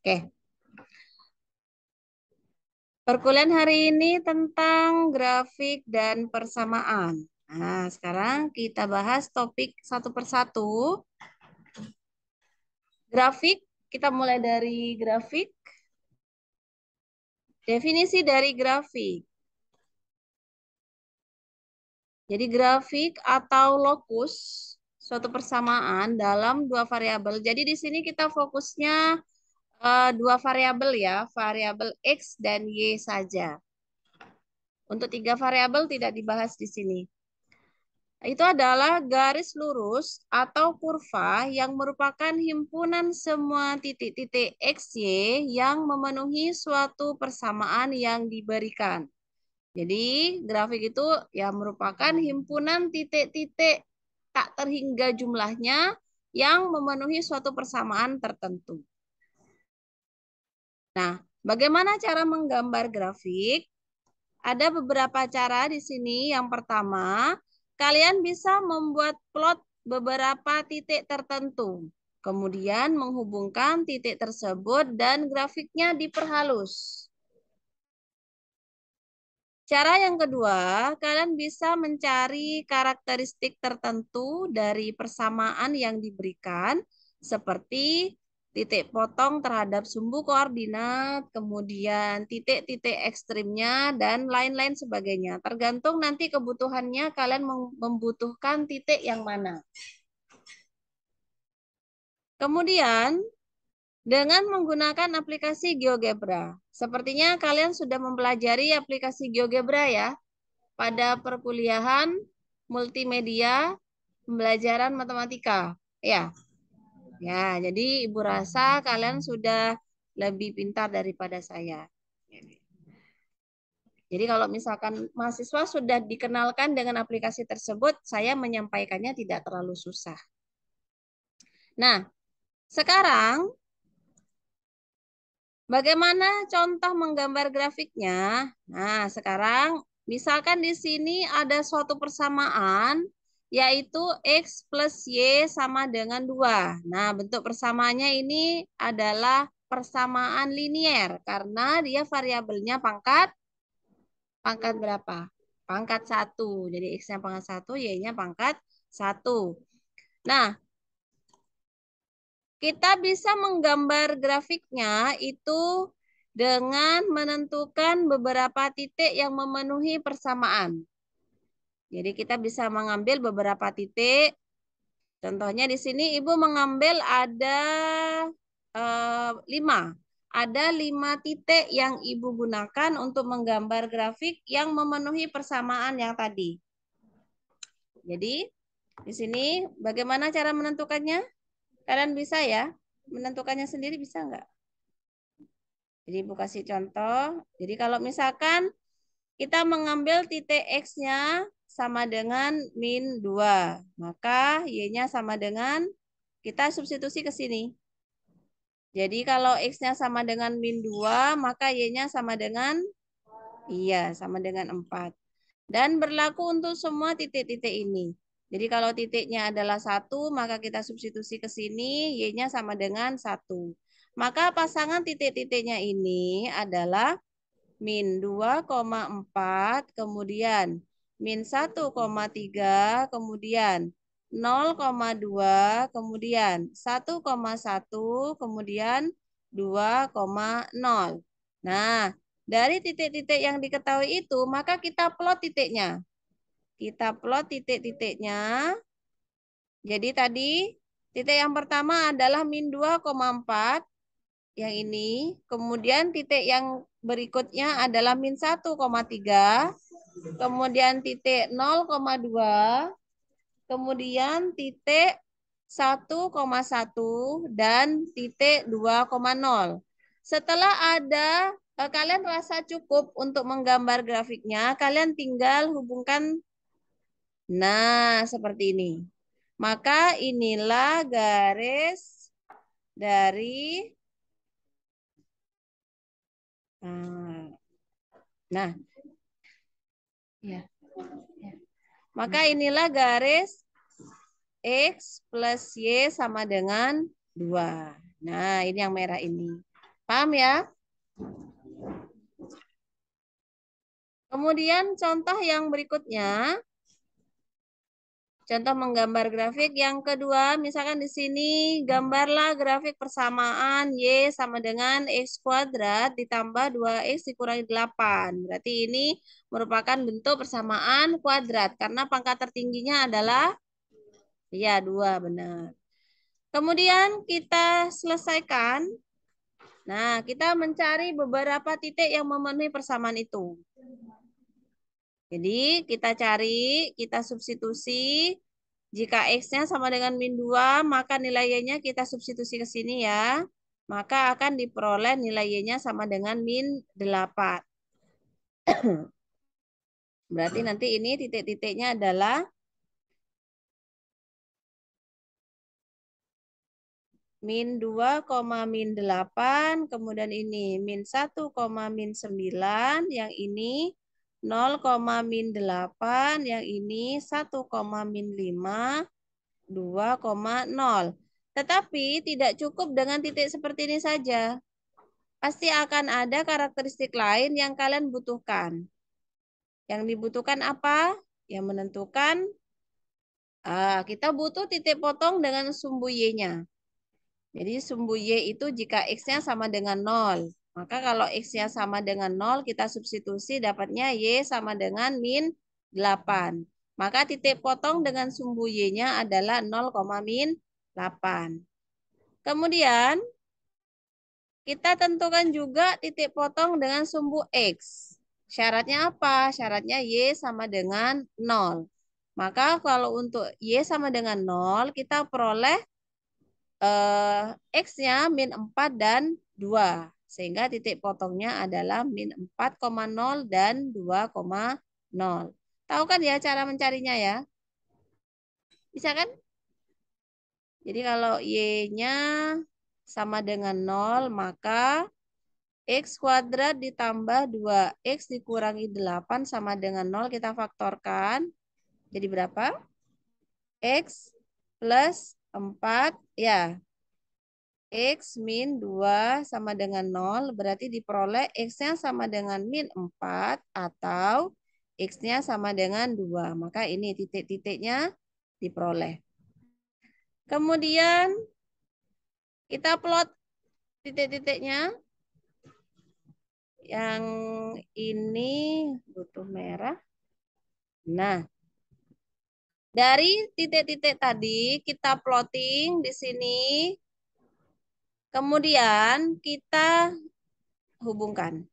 Oke. Perkuliahan hari ini tentang grafik dan persamaan. Nah, sekarang kita bahas topik satu persatu. Grafik, kita mulai dari grafik. Definisi dari grafik. Jadi grafik atau lokus suatu persamaan dalam dua variabel. Jadi di sini kita fokusnya dua variabel ya, variabel X dan Y saja. Untuk tiga variabel tidak dibahas di sini. Itu adalah garis lurus atau kurva yang merupakan himpunan semua titik-titik XY yang memenuhi suatu persamaan yang diberikan. Jadi grafik itu ya merupakan himpunan titik-titik tak terhingga jumlahnya yang memenuhi suatu persamaan tertentu. Nah, bagaimana cara menggambar grafik? Ada beberapa cara di sini. Yang pertama, kalian bisa membuat plot beberapa titik tertentu. Kemudian menghubungkan titik tersebut dan grafiknya diperhalus. Cara yang kedua, kalian bisa mencari karakteristik tertentu dari persamaan yang diberikan, seperti titik potong terhadap sumbu koordinat, kemudian titik-titik ekstrimnya, dan lain-lain sebagainya. Tergantung nanti kebutuhannya, kalian membutuhkan titik yang mana. Kemudian, dengan menggunakan aplikasi GeoGebra. Sepertinya kalian sudah mempelajari aplikasi GeoGebra ya, pada perkuliahan multimedia pembelajaran matematika. Ya. Ya, jadi Ibu rasa kalian sudah lebih pintar daripada saya. Jadi kalau misalkan mahasiswa sudah dikenalkan dengan aplikasi tersebut, saya menyampaikannya tidak terlalu susah. Nah, sekarang bagaimana contoh menggambar grafiknya? Nah, sekarang misalkan di sini ada suatu persamaan, yaitu X plus Y sama dengan 2. Nah, bentuk persamaannya ini adalah persamaan linier, karena dia variabelnya pangkat berapa? Pangkat 1. Jadi X-nya pangkat 1, Y-nya pangkat 1. Nah, kita bisa menggambar grafiknya itu dengan menentukan beberapa titik yang memenuhi persamaan. Jadi kita bisa mengambil beberapa titik. Contohnya di sini Ibu mengambil ada 5. Ada 5 titik yang Ibu gunakan untuk menggambar grafik yang memenuhi persamaan yang tadi. Jadi di sini bagaimana cara menentukannya? Kalian bisa ya? Menentukannya sendiri bisa nggak? Jadi Ibu kasih contoh. Jadi kalau misalkan kita mengambil titik X-nya sama dengan min 2. Maka Y-nya sama dengan, kita substitusi ke sini. Jadi kalau X-nya sama dengan min 2, maka Y-nya sama dengan, iya, sama dengan 4. Dan berlaku untuk semua titik-titik ini. Jadi kalau titiknya adalah 1, maka kita substitusi ke sini, Y-nya sama dengan 1. Maka pasangan titik-titiknya ini adalah min 2,4, kemudian min 1,3, kemudian 0,2, kemudian 1,1, kemudian 2,0. Nah, dari titik-titik yang diketahui itu, maka kita plot titiknya. Kita plot titik-titiknya. Jadi tadi titik yang pertama adalah min 2,4 yang ini. Kemudian titik yang berikutnya adalah min 1,3. Kemudian titik 0,2. Kemudian titik 1,1 dan titik 2,0. Setelah ada kalian rasa cukup untuk menggambar grafiknya, kalian tinggal hubungkan. Nah, seperti ini. Maka inilah garis dari, nah, ya. Maka inilah garis X plus Y sama dengan 2. Nah, ini yang merah ini. Paham ya? Kemudian contoh yang berikutnya, contoh menggambar grafik yang kedua, misalkan di sini gambarlah grafik persamaan Y sama dengan X kuadrat ditambah 2X dikurangi 8. Berarti ini merupakan bentuk persamaan kuadrat karena pangkat tertingginya adalah ya 2, benar. Kemudian kita selesaikan. Nah, kita mencari beberapa titik yang memenuhi persamaan itu. Jadi kita cari, kita substitusi. Jika X-nya sama dengan min 2, maka nilai Y-nya kita substitusi ke sini ya. Maka akan diperoleh nilai Y-nya sama dengan min 8. Berarti nanti ini titik-titiknya adalah min 2, min 8, kemudian ini min 1, min 9, yang ini 0, min 8, yang ini 1, min 5, 2,0. Tetapi tidak cukup dengan titik seperti ini saja. Pasti akan ada karakteristik lain yang kalian butuhkan. Yang dibutuhkan apa? Yang menentukan kita butuh titik potong dengan sumbu Y-nya. Jadi sumbu Y itu jika X-nya sama dengan 0. Maka kalau X-nya sama dengan 0, kita substitusi dapatnya Y sama dengan min 8. Maka titik potong dengan sumbu Y-nya adalah 0, min 8. Kemudian kita tentukan juga titik potong dengan sumbu X. Syaratnya apa? Syaratnya Y sama dengan 0. Maka kalau untuk Y sama dengan 0, kita peroleh X-nya min 4 dan 2. Sehingga titik potongnya adalah min 4,0 dan 2,0. Tahu kan ya cara mencarinya ya? Bisa kan? Jadi kalau Y-nya sama dengan 0, maka X kuadrat ditambah 2X dikurangi 8 sama dengan 0. Kita faktorkan. Jadi berapa? X plus 4. Ya. X min 2 sama dengan 0. Berarti diperoleh X-nya sama dengan min 4 atau X-nya sama dengan 2. Maka ini titik-titiknya diperoleh. Kemudian kita plot titik-titiknya. Yang ini butuh merah. Nah, dari titik-titik tadi kita plotting di sini. Kemudian kita hubungkan.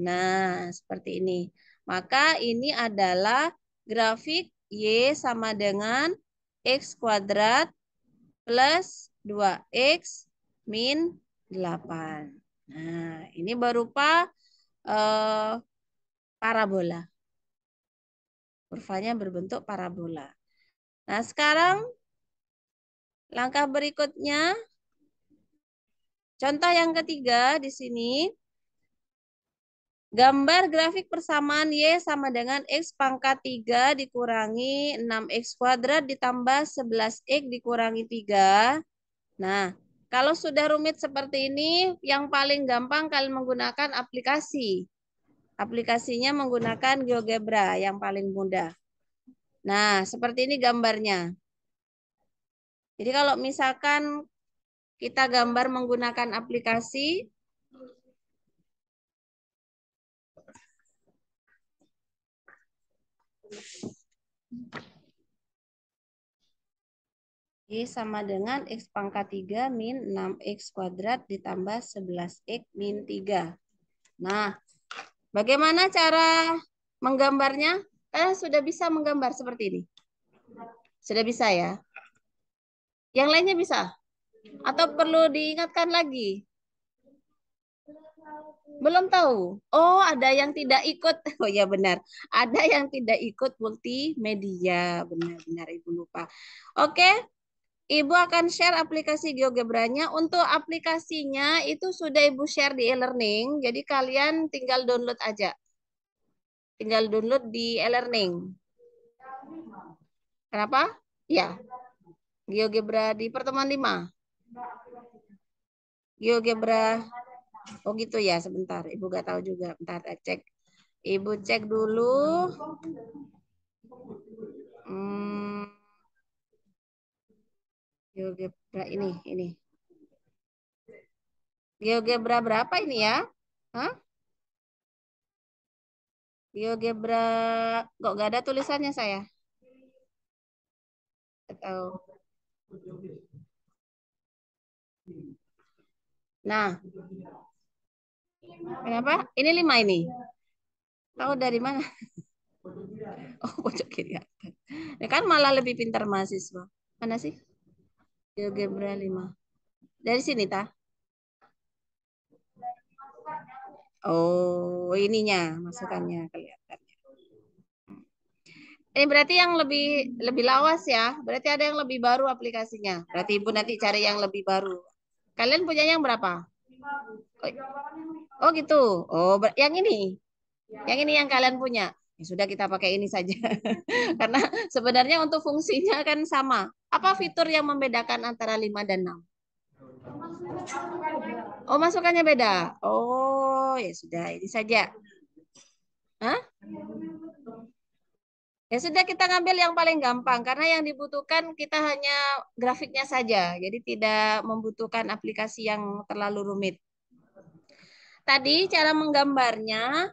Nah, seperti ini. Maka ini adalah grafik Y sama dengan X kuadrat plus 2X min 8. Nah, ini berupa parabola. Kurvanya berbentuk parabola. Nah, sekarang langkah berikutnya, contoh yang ketiga di sini, gambar grafik persamaan Y sama dengan X pangkat 3 dikurangi 6X kuadrat ditambah 11X dikurangi 3. Nah, kalau sudah rumit seperti ini, yang paling gampang kalian menggunakan aplikasi. Aplikasinya menggunakan GeoGebra yang paling mudah. Nah, seperti ini gambarnya. Jadi kalau misalkan kita gambar menggunakan aplikasi, Y sama dengan X pangkat 3 min 6X kuadrat ditambah 11X min 3. Nah, bagaimana cara menggambarnya? Sudah bisa menggambar seperti ini. Sudah bisa ya? Yang lainnya bisa? Atau perlu diingatkan lagi? Belum tahu. Oh, ada yang tidak ikut. Oh ya benar. Ada yang tidak ikut multimedia. Benar-benar Ibu lupa. Oke. Ibu akan share aplikasi GeoGebra-nya. Untuk aplikasinya itu sudah Ibu share di e-learning. Jadi kalian tinggal download aja. Tinggal download di e-learning. Kenapa? Ya. GeoGebra di pertemuan 5. GeoGebra Oh gitu ya, sebentar. Ibu gak tahu juga. Bentar, cek. Ibu cek dulu. Hmm, GeoGebra ini. GeoGebra berapa ini ya? Hah? GeoGebra kok gak ada tulisannya saya? Atau nah, kenapa? Ini 5 ini. Tahu dari mana? Oh, pojok kiri atas. Ya kan malah lebih pintar mahasiswa. Mana sih? GeoGebra 5. Dari sini, tah? Oh, ininya masukannya kelihatan. Ini berarti yang lebih lebih lawas ya. Berarti ada yang lebih baru aplikasinya. Berarti Ibu nanti cari yang lebih baru. Kalian punya yang berapa? Oh gitu. Oh, yang ini. Yang ini yang kalian punya. Ya sudah kita pakai ini saja. Karena sebenarnya untuk fungsinya kan sama. Apa fitur yang membedakan antara 5 dan 6? Oh, masukannya beda. Oh, ya sudah, ini saja. Hah? Ya sudah kita ngambil yang paling gampang karena yang dibutuhkan kita hanya grafiknya saja. Jadi tidak membutuhkan aplikasi yang terlalu rumit. Tadi cara menggambarnya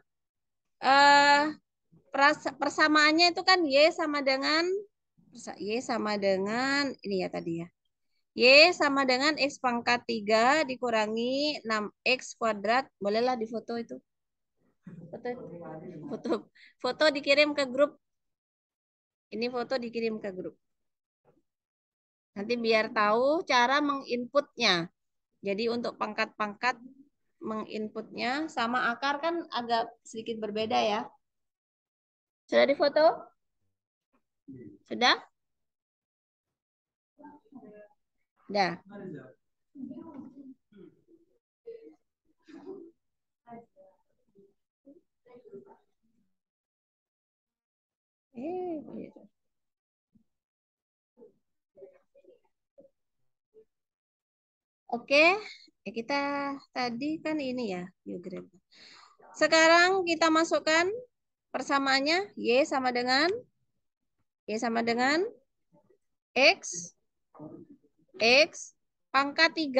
eh persamaannya itu kan Y sama dengan ini ya tadi ya. Y sama dengan X pangkat 3 dikurangi 6X kuadrat. Bolehlah difoto itu. Foto, foto, foto dikirim ke grup. Ini foto dikirim ke grup. Nanti biar tahu cara menginputnya. Jadi untuk pangkat-pangkat menginputnya sama akar kan agak sedikit berbeda ya. Sudah difoto? Sudah? Sudah. Gitu. Oke, ya kita tadi kan ini ya, diagram. Sekarang kita masukkan persamaannya Y sama dengan X X pangkat 3